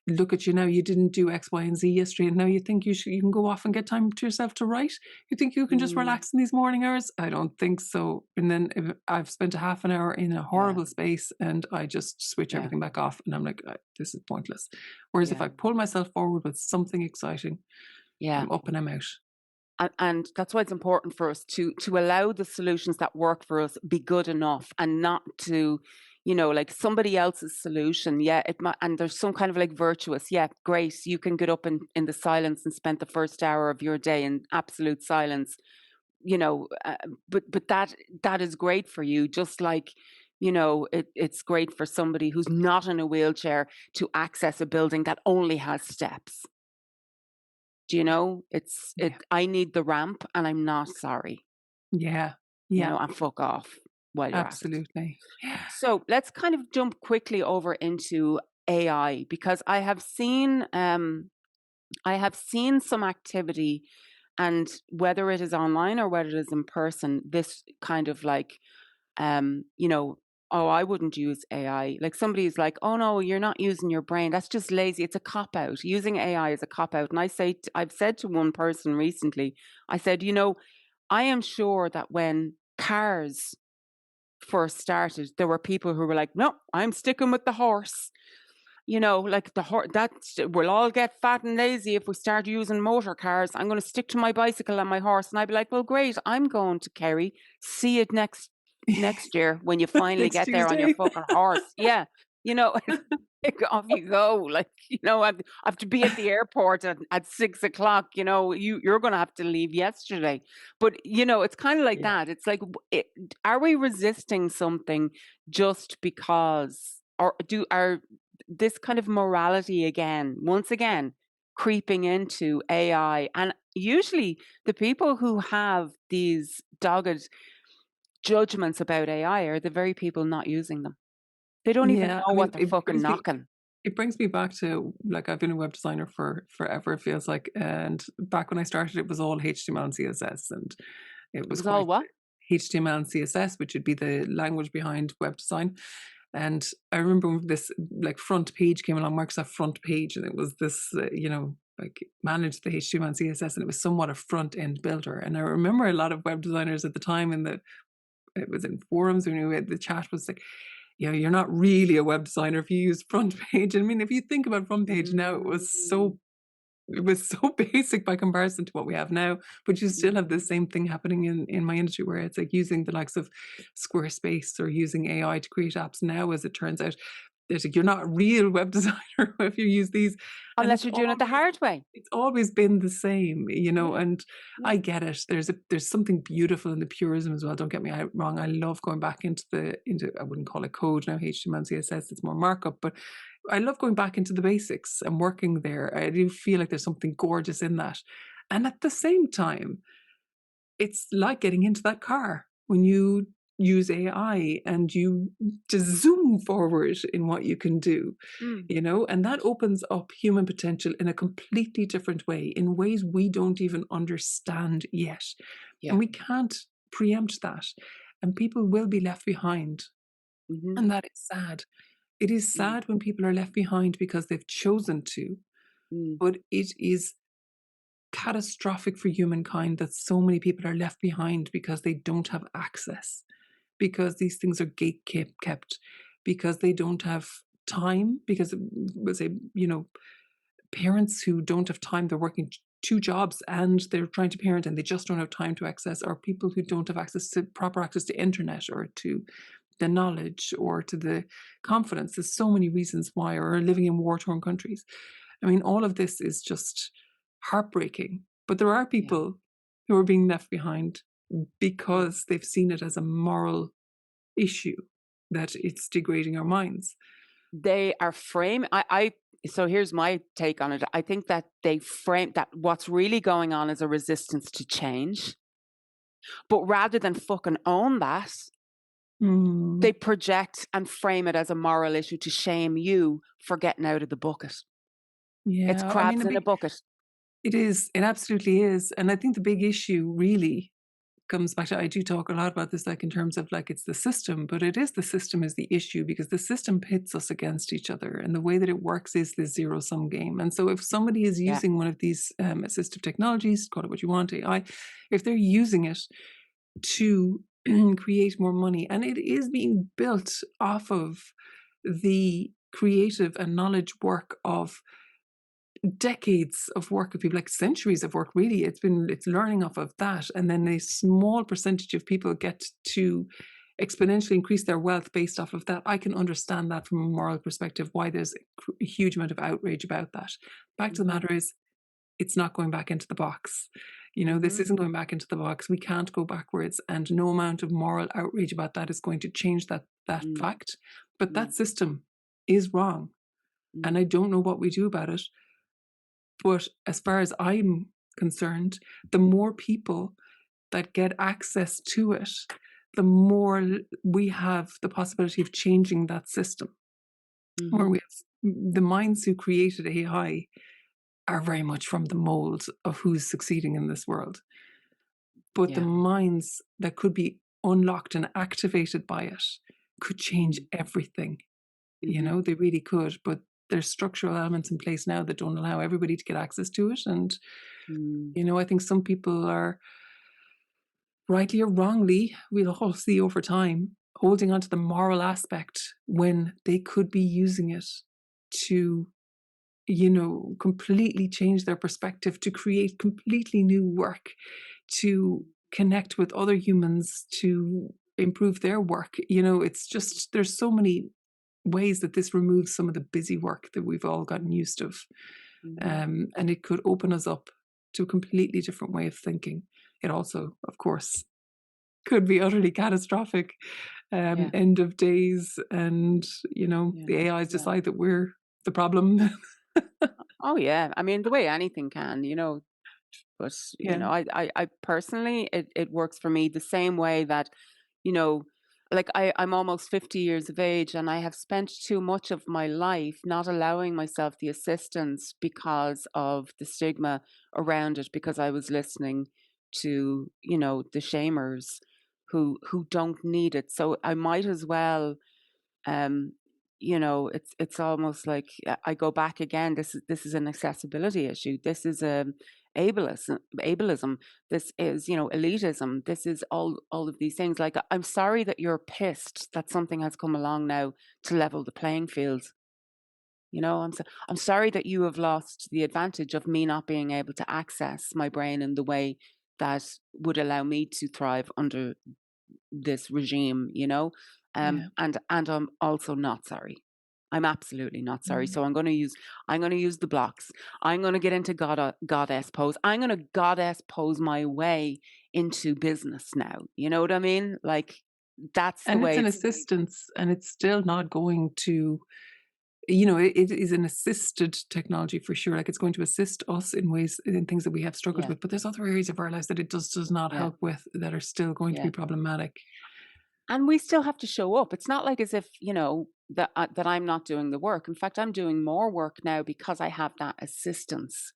Look at you now, you didn't do X, Y, and Z yesterday, and now you think you can go off and get time to yourself to write? You think you can just relax in these morning hours? I don't think so. And then I've spent a half an hour in a horrible space, and I just switch everything back off, and I'm like, this is pointless. Whereas if I pull myself forward with something exciting, I'm up and I'm out. And that's why it's important for us to allow the solutions that work for us be good enough, and not to, like somebody else's solution. And there's some kind of like virtuous, great, you can get up in the silence and spend the first hour of your day in absolute silence, but that is great for you, just like, it's great for somebody who's not in a wheelchair to access a building that only has steps. Do you know, I need the ramp, and I'm not sorry. And fuck off while you're absolutely. So let's kind of jump quickly over into AI, because I have seen some activity, and whether it is online or whether it is in person, this kind of like, oh, I wouldn't use AI. Like somebody's like, oh no, you're not using your brain. That's just lazy. It's a cop out. Using AI is a cop out. And I've said to one person recently, I said, I am sure that when cars first started, there were people who were like, no, I'm sticking with the horse. Like the horse, we'll all get fat and lazy if we start using motor cars. I'm going to stick to my bicycle and my horse. And I'd be like, well, great, I'm going to Kerry. See it next year when you finally get there on your fucking horse. Off you go. Like, I have to be at the airport at 6 o'clock. You're going to have to leave yesterday. But, it's kind of like that. It's like, are we resisting something just because, or this kind of morality once again, creeping into AI? And usually the people who have these dogged judgments about AI are the very people not using them. They don't even know what they're fucking knocking. It brings me back to, like, I've been a web designer for forever, it feels like. And back when I started, it was all HTML and CSS. And it was all what? HTML and CSS, which would be the language behind web design. And I remember when this like front page came along, Microsoft front page, and it was this, like managed the HTML and CSS, and it was somewhat a front end builder. And I remember a lot of web designers at the time, it was in forums when the chat was like, you know, you're not really a web designer if you use front page. I mean, if you think about front page now, it was so basic by comparison to what we have now, but you still have the same thing happening in my industry, where it's like using the likes of Squarespace or using AI to create apps now, as it turns out. There's like, you're not a real web designer if you use these. And Unless you're doing it the hard way. it's always been the same, you know, and I get it. There's something beautiful in the purism as well. Don't get me wrong. I love going back into I wouldn't call it code now, HTML and CSS, it's more markup, but I love going back into the basics and working there. I do feel like there's something gorgeous in that. And at the same time, it's like getting into that car when you use AI and you just zoom forward in what you can do, you know, and that opens up human potential in a completely different way, in ways we don't even understand yet. And we can't preempt that. And people will be left behind. And that is sad. It is sad when people are left behind because they've chosen to, but it is catastrophic for humankind that so many people are left behind because they don't have access, because these things are gate kept, because they don't have time, because we'll say, you know, parents who don't have time, they're working two jobs and they're trying to parent and they just don't have time to access, or people who don't have proper access to internet or to the knowledge or to the confidence. There's so many reasons why, or are living in war-torn countries. I mean, all of this is just heartbreaking. But there are people who are being left behind because they've seen it as a moral issue, that it's degrading our minds. They are so here's my take on it. I think that they frame that what's really going on is a resistance to change. But rather than fucking own that, they project and frame it as a moral issue to shame you for getting out of the bucket. Yeah, it's crabs in a bucket. It is. It absolutely is. And I think the big issue really comes back to, I do talk a lot about this, like in terms of like it's the system, but it is the system is the issue, because the system pits us against each other, and the way that it works is the zero-sum game. And so if somebody is using one of these assistive technologies, call it what you want, AI, if they're using it to create more money, and it is being built off of the creative and knowledge work of decades of work of people, like centuries of work, really. It's learning off of that, and then a small percentage of people get to exponentially increase their wealth based off of that. I can understand that from a moral perspective, why there's a huge amount of outrage about that. Back to the matter is, it's not going back into the box. You know, this isn't going back into the box. We can't go backwards, and no amount of moral outrage about that is going to change that fact. But that system is wrong, and I don't know what we do about it. But as far as I'm concerned, the more people that get access to it, the more we have the possibility of changing that system. Where we have the minds who created AI are very much from the mold of who's succeeding in this world. But the minds that could be unlocked and activated by it could change everything. You know, they really could. But there's structural elements in place now that don't allow everybody to get access to it. And, you know, I think some people are, rightly or wrongly, we'll all see over time, holding on to the moral aspect when they could be using it to, you know, completely change their perspective, to create completely new work, to connect with other humans, to improve their work. You know, it's just, there's so many ways that this removes some of the busy work that we've all gotten used to. And it could open us up to a completely different way of thinking. It also, of course, could be utterly catastrophic. End of days, and, you know, the AIs decide that we're the problem. Oh yeah, I mean, the way anything can, you know. But you know, I personally, it works for me the same way that, you know, like I'm almost 50 years of age, and I have spent too much of my life not allowing myself the assistance because of the stigma around it, because I was listening to, you know, the shamers who don't need it. So I might as well, you know, it's almost like I go back again. This is an accessibility issue. This is a ableism. This is, you know, elitism. This is all of these things. Like, I'm sorry that you're pissed that something has come along now to level the playing field. You know, I'm sorry that you have lost the advantage of me not being able to access my brain in the way that would allow me to thrive under this regime, you know. And I'm also not sorry. I'm absolutely not sorry. So I'm going to use the blocks. I'm going to get into goddess pose. I'm going to goddess pose my way into business now. You know what I mean? Like, that's the way. And it's an assistance, and it's still not going to, you know, it is an assisted technology for sure. Like, it's going to assist us in ways, in things that we have struggled with, but there's other areas of our lives that it does not help with, that are still going to be problematic. And we still have to show up. It's not like as if, you know, that I'm not doing the work. In fact, I'm doing more work now because I have that assistance.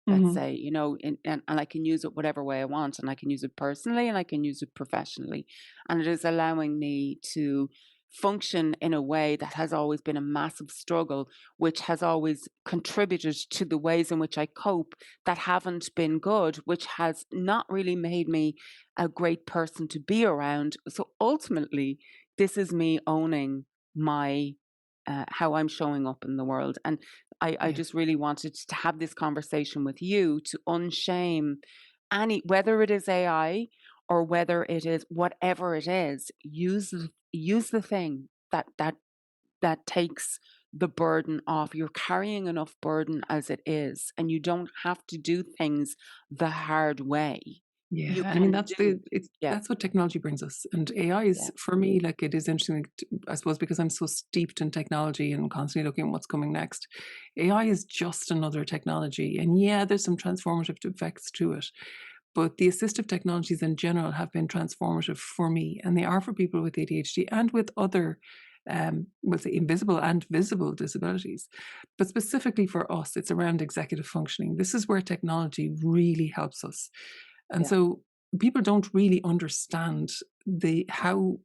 Let's say, you know, and I can use it whatever way I want, and I can use it personally and I can use it professionally. And it is allowing me to function in a way that has always been a massive struggle, which has always contributed to the ways in which I cope that haven't been good, which has not really made me a great person to be around. So ultimately, this is me owning my how I'm showing up in the world. And I just really wanted to have this conversation with you to unshame whether it is AI or whether it is whatever it is, use the thing that takes the burden off. You're carrying enough burden as it is, and you don't have to do things the hard way. Yeah, and I mean, that's what technology brings us. And AI is, for me, like, it is interesting, I suppose, because I'm so steeped in technology and constantly looking at what's coming next. AI is just another technology, and there's some transformative effects to it. But the assistive technologies in general have been transformative for me, and they are for people with ADHD and with other, we'll say, invisible and visible disabilities. But specifically for us, it's around executive functioning. This is where technology really helps us. And so people don't really understand how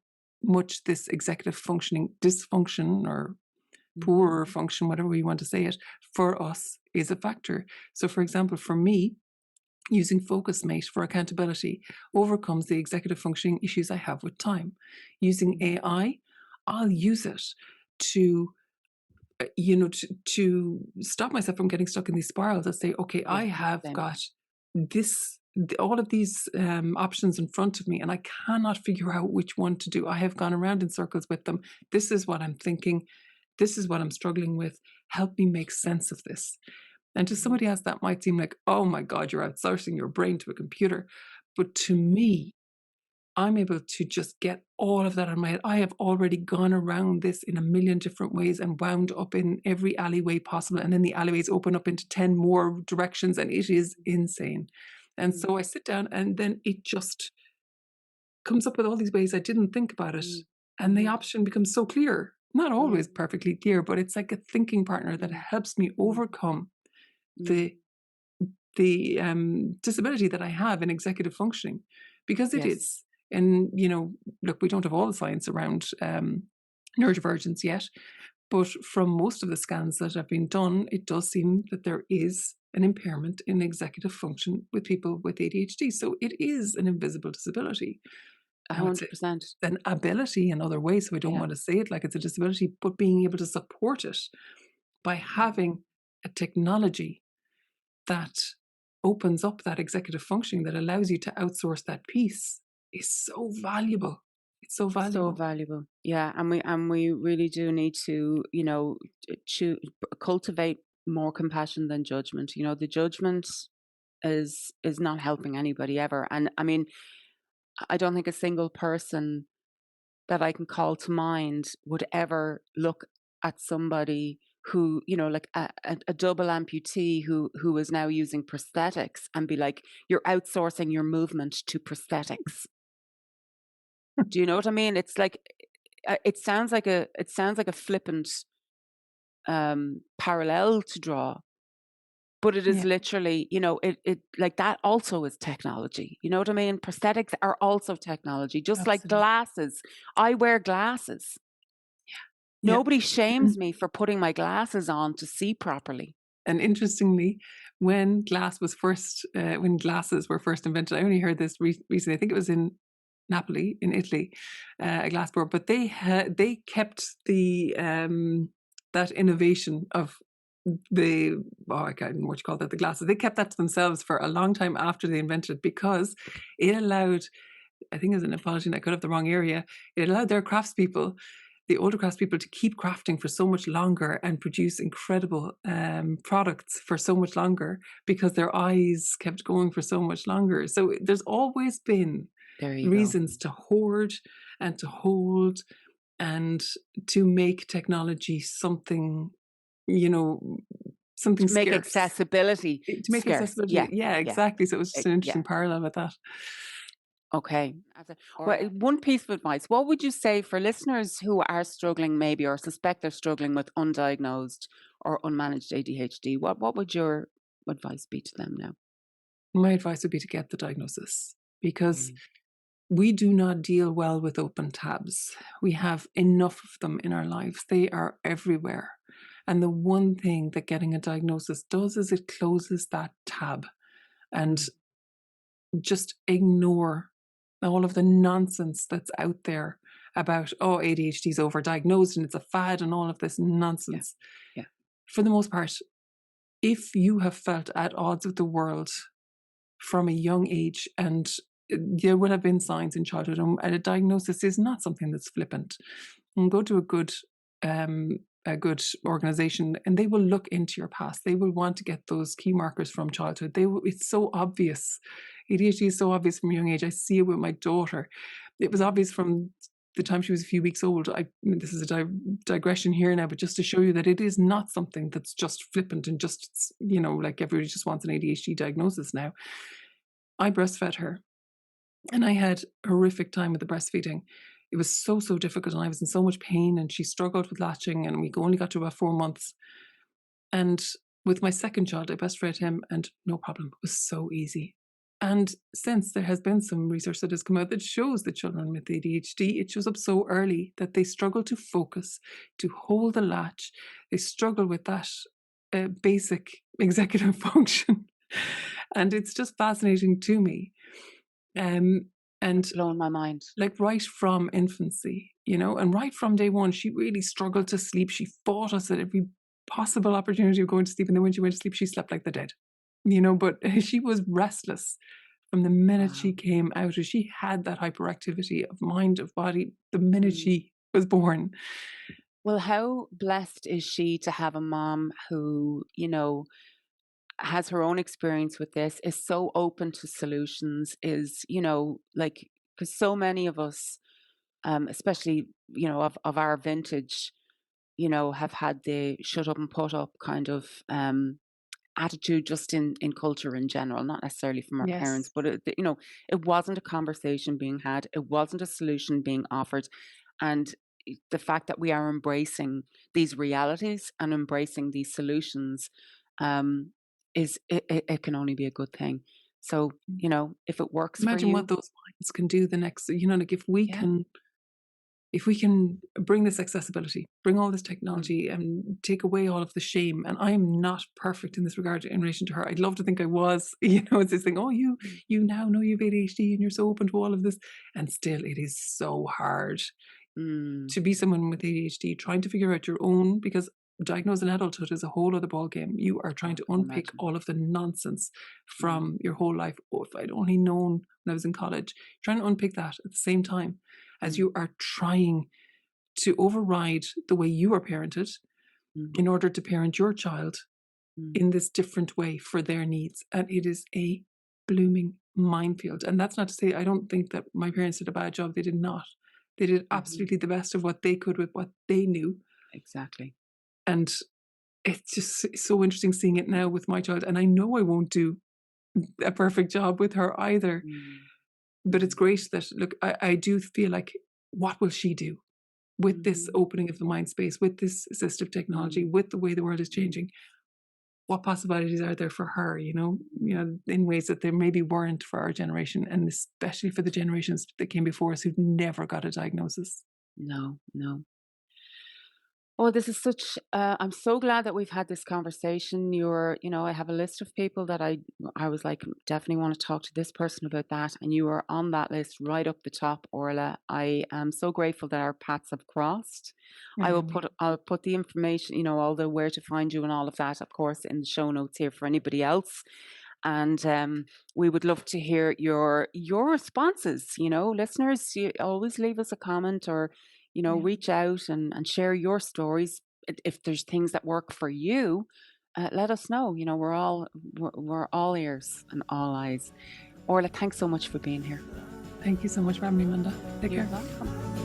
much this executive functioning dysfunction or poorer function, whatever you want to say it, for us is a factor. So, for example, for me, using FocusMate for accountability overcomes the executive functioning issues I have with time. Using AI, I'll use it to, you know, to stop myself from getting stuck in these spirals. I say, okay, I have got all of these options in front of me, and I cannot figure out which one to do. I have gone around in circles with them. This is what I'm thinking. This is what I'm struggling with. Help me make sense of this. And to somebody else, that might seem like, oh my God, you're outsourcing your brain to a computer. But to me, I'm able to just get all of that on my head. I have already gone around this in a million different ways and wound up in every alleyway possible. And then the alleyways open up into 10 more directions, and it is insane. And so I sit down, and then it just comes up with all these ways I didn't think about it. And the option becomes so clear. Not always perfectly clear, but it's like a thinking partner that helps me overcome the disability that I have in executive functioning, because it is. And, you know, look, we don't have all the science around neurodivergence yet, but from most of the scans that have been done, it does seem that there is an impairment in executive function with people with ADHD. So it is an invisible disability. 100%. An ability in other ways. So I don't want to say it like it's a disability, but being able to support it by having a technology that opens up that executive functioning, that allows you to outsource that piece, is so valuable. It's so valuable. So valuable. Yeah. And we really do need to, you know, cultivate more compassion than judgment. You know, the judgment is not helping anybody ever. And I mean, I don't think a single person that I can call to mind would ever look at somebody who, you know, like a double amputee who is now using prosthetics and be like, you're outsourcing your movement to prosthetics. Do you know what I mean? It's like, it sounds like a flippant parallel to draw, but it is literally, you know, it like that also is technology. You know what I mean? Prosthetics are also technology, just like glasses. I wear glasses. Nobody shames me for putting my glasses on to see properly. And interestingly, when glasses were first invented, I only heard this recently. I think it was in Napoli, in Italy, a glass blower. But they kept the that innovation of I can't remember what you call that, the glasses. They kept that to themselves for a long time after they invented it, because it allowed, I think it was in Neapolitan, I could have the wrong area, it allowed their craftspeople, the older craftspeople, to keep crafting for so much longer and produce incredible products for so much longer, because their eyes kept going for so much longer. So there's always been reasons to hoard and to hold and to make technology something, something to make scarce. accessibility To make scarce. accessibility. Yeah, exactly. So it was just an interesting parallel with that. Okay. Well, one piece of advice, what would you say for listeners who are struggling maybe, or suspect they're struggling with undiagnosed or unmanaged ADHD? What would your advice be to them now? My advice would be to get the diagnosis, because we do not deal well with open tabs. We have enough of them in our lives. They are everywhere. And the one thing that getting a diagnosis does is it closes that tab, and just ignore all of the nonsense that's out there about, ADHD is overdiagnosed and it's a fad and all of this nonsense. Yeah. For the most part, if you have felt at odds with the world from a young age, and there will have been signs in childhood, and a diagnosis is not something that's flippant, and go to a good organization, and they will look into your past. They will want to get those key markers from childhood. It's so obvious. ADHD is so obvious from a young age. I see it with my daughter. It was obvious from the time she was a few weeks old. This is a digression here now, but just to show you that it is not something that's just flippant and just, like everybody just wants an ADHD diagnosis now. I breastfed her, and I had a horrific time with the breastfeeding. It was so difficult, and I was in so much pain, and she struggled with latching, and we only got to about 4 months. And with my second child, I breastfed him, and no problem. It was so easy. And since, there has been some research that has come out that shows that children with ADHD, it shows up so early that they struggle to focus, to hold the latch. They struggle with that basic executive function. And it's just fascinating to me. And it's blowing my mind. Like right from infancy, and right from day one, she really struggled to sleep. She fought us at every possible opportunity of going to sleep. And then when she went to sleep, she slept like the dead, but she was restless from the minute she came out. She had that hyperactivity of mind, of body, the minute she was born. Well, how blessed is she to have a mom who, has her own experience with this, is so open to solutions, is, because so many of us, especially, of our vintage, have had the shut up and put up kind of attitude just in culture in general, not necessarily from our parents, but it wasn't a conversation being had, it wasn't a solution being offered. And the fact that we are embracing these realities and embracing these solutions, it can only be a good thing. So, if it works for you. Imagine what those minds can do the next, like if we can bring this accessibility, bring all this technology and take away all of the shame. And I'm not perfect in this regard in relation to her. I'd love to think I was, it's this thing, you now know you have ADHD and you're so open to all of this. And still it is so hard to be someone with ADHD, trying to figure out your own, because diagnosing adulthood is a whole other ballgame. You are trying to unpick all of the nonsense from your whole life. If I'd only known when I was in college, trying to unpick that at the same time as you are trying to override the way you are parented in order to parent your child in this different way for their needs. And it is a blooming minefield. And that's not to say I don't think that my parents did a bad job. They did not. They did absolutely the best of what they could with what they knew. Exactly. And it's just so interesting seeing it now with my child. And I know I won't do a perfect job with her either. But it's great that, look, I do feel like, what will she do with this opening of the mind space, with this assistive technology, with the way the world is changing? What possibilities are there for her, in ways that there maybe weren't for our generation, and especially for the generations that came before us who'd never got a diagnosis? No. Oh, this is such, I'm so glad that we've had this conversation. I have a list of people that I was like, definitely want to talk to this person about that. And you were on that list right up the top, Orla. I am so grateful that our paths have crossed. I'll put the information, all the where to find you and all of that, of course, in the show notes here for anybody else. And we would love to hear your responses. Listeners, you always leave us a comment or reach out and share your stories. If there's things that work for you, let us know. We're all ears and all eyes. Orla, thanks so much for being here. Thank you so much for having me, Linda. You're welcome.